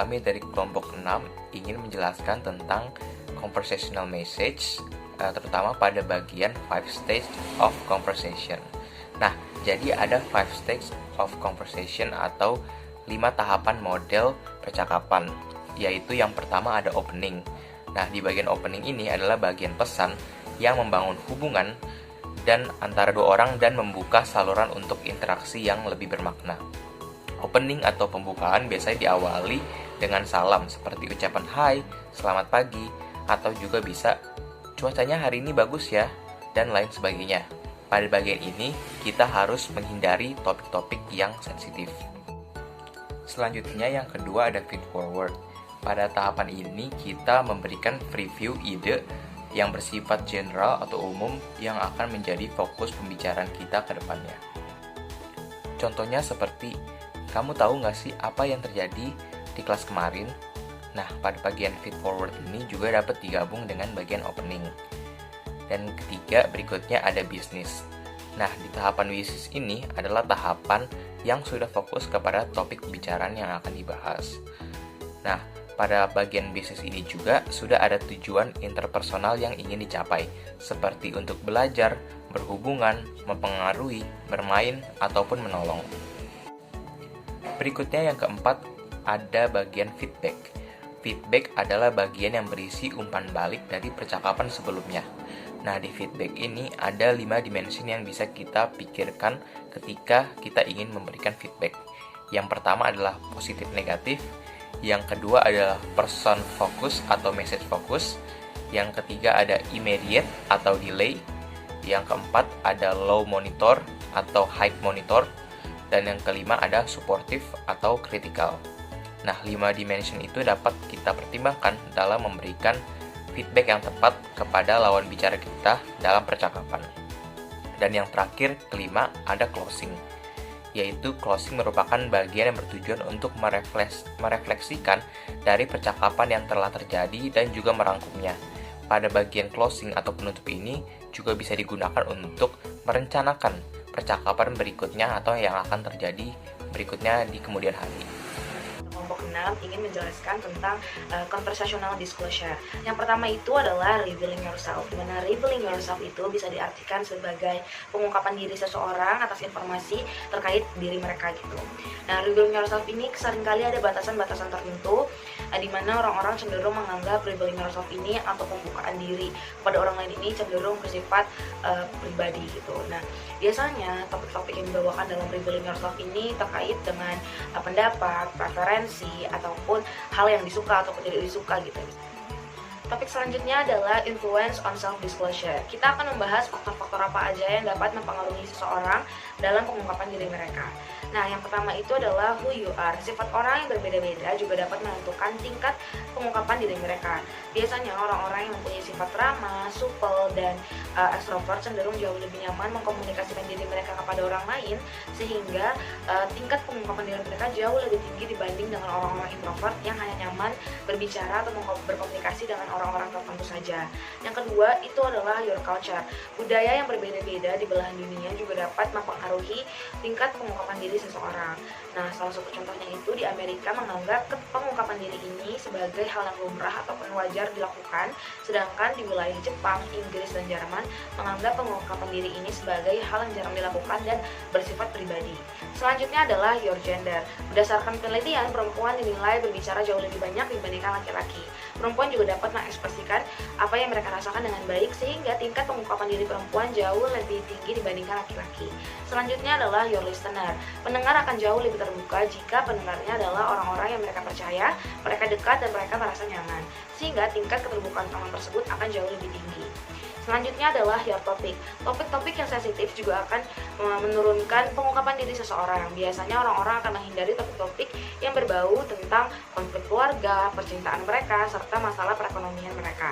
kami dari kelompok 6 ingin menjelaskan tentang conversational message, terutama pada bagian 5 stage of conversation. Nah, jadi ada 5 stage of conversation atau 5 tahapan model percakapan, yaitu yang pertama ada opening. Nah, di bagian opening ini adalah bagian pesan yang membangun hubungan dan antara dua orang dan membuka saluran untuk interaksi yang lebih bermakna. Opening atau pembukaan biasanya diawali dengan salam seperti ucapan hai, selamat pagi, atau juga bisa cuacanya hari ini bagus ya, dan lain sebagainya. Pada bagian ini, kita harus menghindari topik-topik yang sensitif. Selanjutnya yang kedua ada feed forward. Pada tahapan ini, kita memberikan preview ide yang bersifat general atau umum yang akan menjadi fokus pembicaraan kita ke depannya. Contohnya seperti, kamu tahu nggak sih apa yang terjadi di kelas kemarin? Nah, pada bagian feed forward ini juga dapat digabung dengan bagian opening. Dan ketiga, berikutnya ada bisnis. Nah, di tahapan bisnis ini adalah tahapan yang sudah fokus kepada topik pembicaraan yang akan dibahas. Nah, pada bagian bisnis ini juga sudah ada tujuan interpersonal yang ingin dicapai, seperti untuk belajar, berhubungan, mempengaruhi, bermain, ataupun menolong. Berikutnya yang keempat, ada bagian feedback. Feedback adalah bagian yang berisi umpan balik dari percakapan sebelumnya. Nah, di feedback ini ada 5 dimensi yang bisa kita pikirkan ketika kita ingin memberikan feedback. Yang pertama adalah positif negatif, yang kedua adalah person focus atau message focus, yang ketiga ada immediate atau delay, yang keempat ada low monitor atau high monitor, dan yang kelima ada supportive atau critical. Nah, 5 dimension itu dapat kita pertimbangkan dalam memberikan feedback yang tepat kepada lawan bicara kita dalam percakapan. Dan yang terakhir, kelima, ada closing. Yaitu closing merupakan bagian yang bertujuan untuk merefleksikan dari percakapan yang telah terjadi dan juga merangkumnya. Pada bagian closing atau penutup ini juga bisa digunakan untuk merencanakan percakapan berikutnya atau yang akan terjadi berikutnya di kemudian hari. Kelompok 6 ingin menjelaskan tentang conversational disclosure. Yang pertama itu adalah revealing yourself. Dimana revealing yourself itu bisa diartikan sebagai pengungkapan diri seseorang atas informasi terkait diri mereka gitu. Nah, revealing yourself ini seringkali ada batasan-batasan tertentu di mana orang-orang cenderung menganggap revealing yourself ini atau pembukaan diri kepada orang lain ini cenderung bersifat pribadi gitu. Nah, biasanya topik-topik yang dibawakan dalam revealing yourself ini terkait dengan pendapat, preferensi, ataupun hal yang disuka ataupun tidak disuka gitu. Topik selanjutnya adalah influence on self-disclosure. Kita akan membahas faktor-faktor apa aja yang dapat mempengaruhi seseorang dalam pengungkapan diri mereka. Nah, yang pertama itu adalah who you are. Sifat orang yang berbeda-beda juga dapat menentukan tingkat pengungkapan diri mereka. Biasanya orang-orang yang mempunyai sifat ramah, supel, dan ekstrovert cenderung jauh lebih nyaman mengkomunikasikan diri mereka kepada orang lain, sehingga tingkat pengungkapan diri mereka jauh lebih tinggi dibanding dengan orang-orang introvert yang hanya nyaman berbicara atau berkomunikasi dengan orang-orang tertentu saja. Yang kedua itu adalah your culture. Budaya yang berbeda-beda di belahan dunia juga dapat mempengaruhi tingkat pengungkapan diri seseorang. Nah, salah satu contohnya itu di Amerika menganggap pengungkapan diri ini sebagai hal yang lumrah ataupun wajar dilakukan, sedangkan di wilayah Jepang, Inggris, dan Jerman menganggap pengungkapan diri ini sebagai hal yang jarang dilakukan dan bersifat pribadi. Selanjutnya adalah your gender. Berdasarkan penelitian, perempuan dinilai berbicara jauh lebih banyak dibandingkan laki-laki. Perempuan juga dapat mengekspresikan apa yang mereka rasakan dengan baik, sehingga tingkat pengungkapan diri perempuan jauh lebih tinggi dibandingkan laki-laki. Selanjutnya adalah your listener. Pendengar akan jauh lebih terbuka jika pendengarnya adalah orang-orang yang mereka percaya, mereka dekat, dan mereka merasa nyaman, sehingga tingkat keterbukaan orang tersebut akan jauh lebih tinggi. Selanjutnya adalah your topic. Topik-topik yang sensitif juga akan menurunkan pengungkapan diri seseorang. Biasanya orang-orang akan menghindari topik-topik yang berbau tentang konflik keluarga, percintaan mereka, serta masalah perekonomian mereka.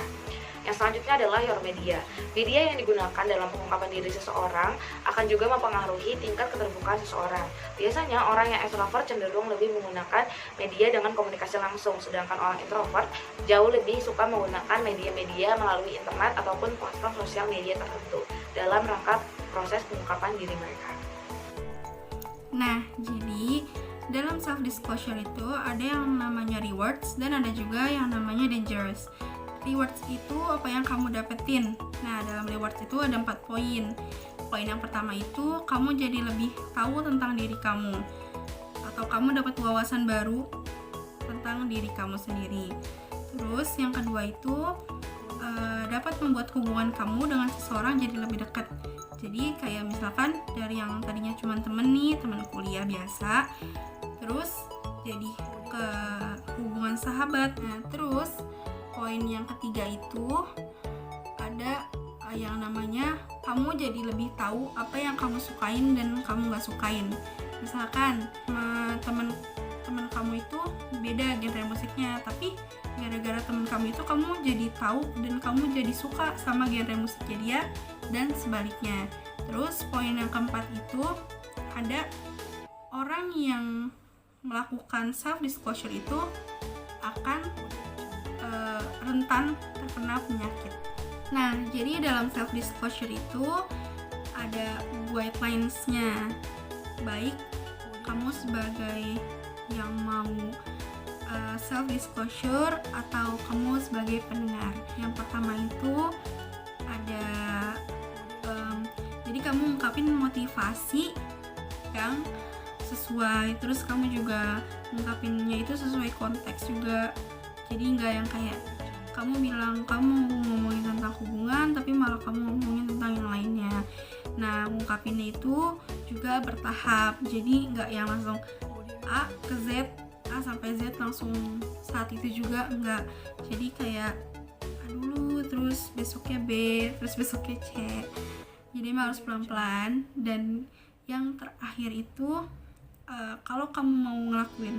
Yang selanjutnya adalah your media. Media yang digunakan dalam pengungkapan diri seseorang akan juga mempengaruhi tingkat keterbukaan seseorang. Biasanya orang yang extrovert cenderung lebih menggunakan media dengan komunikasi langsung, sedangkan orang introvert jauh lebih suka menggunakan media-media melalui internet ataupun platform sosial media tertentu dalam rangka proses pengungkapan diri mereka. Nah, jadi dalam self disclosure itu ada yang namanya rewards dan ada juga yang namanya dangers. Rewards itu apa yang kamu dapetin. Nah, dalam rewards itu ada 4 poin. Poin yang pertama itu kamu jadi lebih tahu tentang diri kamu, atau kamu dapat wawasan baru tentang diri kamu sendiri. Terus yang kedua itu dapat membuat hubungan kamu dengan seseorang jadi lebih dekat. Jadi kayak misalkan dari yang tadinya cuma temen nih, teman kuliah biasa, terus jadi ke hubungan sahabat. Nah, terus poin yang ketiga itu ada yang namanya kamu jadi lebih tahu apa yang kamu sukain dan kamu gak sukain. Misalkan sama teman kamu itu beda genre musiknya, tapi gara-gara teman kamu itu kamu jadi tahu dan kamu jadi suka sama genre musiknya dia dan sebaliknya. Terus poin yang keempat itu ada orang yang melakukan self disclosure itu akan rentan terkena penyakit. Nah, jadi dalam self disclosure itu ada guidelines-nya. Baik kamu sebagai yang mau self disclosure atau kamu sebagai pendengar. Yang pertama itu ada jadi kamu ungkapin motivasi yang sesuai, terus kamu juga ungkapinnya itu sesuai konteks juga. Jadi nggak yang kayak kamu bilang kamu ngomongin tentang hubungan tapi malah kamu ngomongin tentang yang lainnya. Nah, ungkapinnya itu juga bertahap, jadi nggak yang langsung A ke Z, A sampai Z langsung saat itu juga enggak. Jadi kayak A dulu, terus besoknya B, terus besoknya C. Jadi harus pelan-pelan. Dan yang terakhir itu kalau kamu mau ngelakuin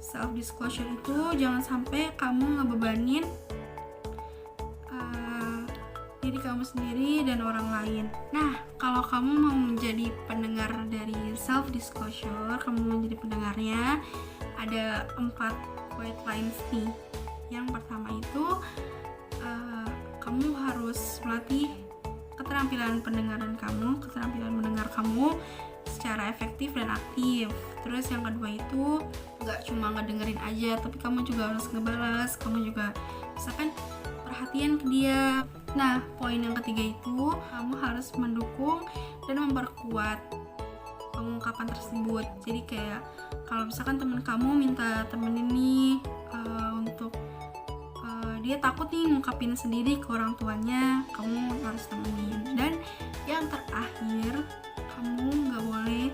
self disclosure itu jangan sampai kamu ngebebanin diri kamu sendiri dan orang lain. Nah, kalau kamu mau menjadi pendengar dari self disclosure, kamu mau menjadi pendengarnya, ada 4 guidelines nih. Yang pertama itu kamu harus melatih keterampilan pendengaran kamu, keterampilan mendengar kamu secara efektif dan aktif. Terus yang kedua itu nggak cuma ngedengerin aja, tapi kamu juga harus ngebalas, kamu juga misalkan perhatian ke dia. Nah, poin yang ketiga itu kamu harus mendukung dan memperkuat pengungkapan tersebut. Jadi kayak kalau misalkan teman kamu minta temenin nih untuk dia takut nih ngungkapin sendiri ke orang tuanya, kamu harus temenin. Dan yang terakhir, kamu nggak boleh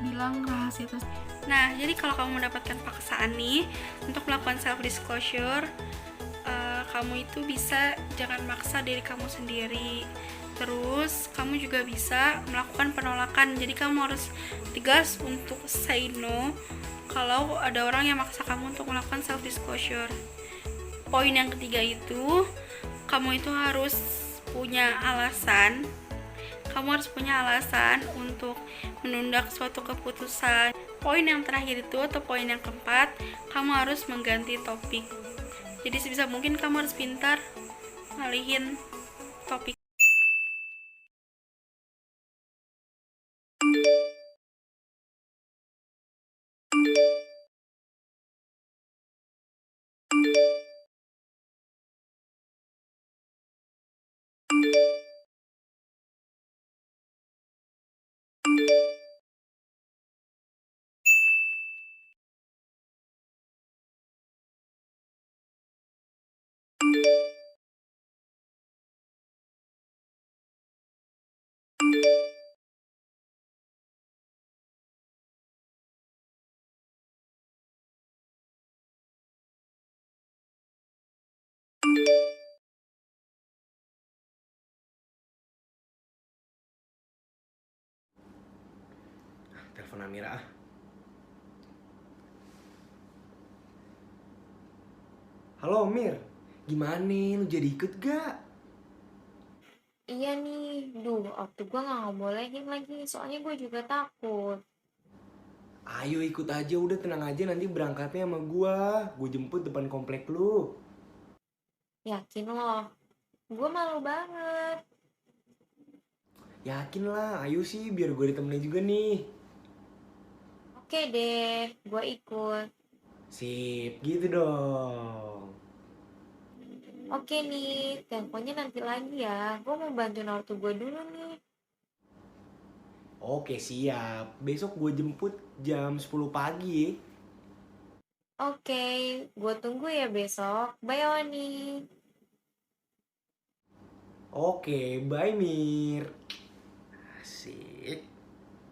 bilang rahasia terus. Nah, jadi kalau kamu mendapatkan paksaan nih untuk melakukan self disclosure, kamu itu bisa jangan maksa diri kamu sendiri. Terus kamu juga bisa melakukan penolakan. Jadi kamu harus tegas untuk say no kalau ada orang yang maksa kamu untuk melakukan self disclosure. Poin yang ketiga itu kamu itu harus punya alasan. Kamu harus punya alasan untuk menunda suatu keputusan. Poin yang terakhir itu atau poin yang keempat, kamu harus mengganti topik. Jadi sebisa mungkin kamu harus pintar ngalihin topik. Telepon Amira ah. Halo Mir, gimana nih, lu jadi ikut gak? Iya nih, waktu gue gak ngebolehin lagi, soalnya gue juga takut. Ayo ikut aja, udah tenang aja, nanti berangkatnya sama gue jemput depan komplek lu. Yakin loh, gue malu banget. Yakin lah, ayo sih biar gue ditemenin juga nih. Oke deh, gue ikut. Sip, gitu dong. Oke nih, teleponnya nanti lagi ya. Gue mau bantuin ortu gue dulu nih. Oke, siap. Besok gue jemput jam 10 pagi. Oke, gue tunggu ya besok. Bye Oni. Oke, bye Mir. Asik.